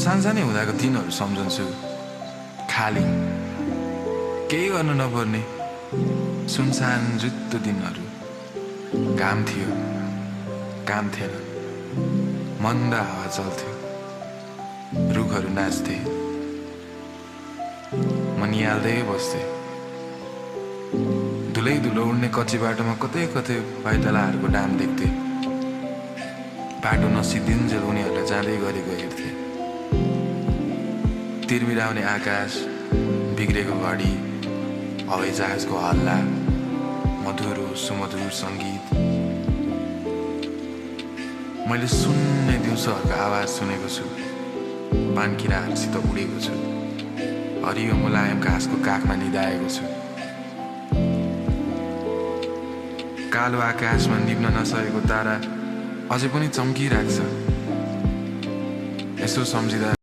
सानसानै हुँदाको दिनहरू सम्झन्छु। खाली केही गर्नु नपर्ने सुनसान जुत्तो दिनहरू। घाम थियो, काम थिएन, मन्द हावा चल्थ्यो, रुखहरू नाच्थे, म निहाल्दै बस्थे। धुलै धुलो उड्ने कच्ची बाटोमा कतै कतै पाइतलाहरूको डाम देख्थे। बाटो नसिद्धिन्जेल उनीहरूलाई जाँदै गरेको हेर्थे। तिरबिराउने आकाश, बिग्रेको घडी, हवाईजहाजको हल्ला, मधुर सुमधुर सङ्गीत। मैले सुन्ने दिउँसोहरूको आवाज सुनेको छु, पानकिराहरूसित उडेको छु, हरियो मुलायम घाँसको काखमा निदाएको छु। कालो आकाशमा निप्न नसकेको तारा अझै पनि चम्किरहेको छ। यसो सम्झिँदा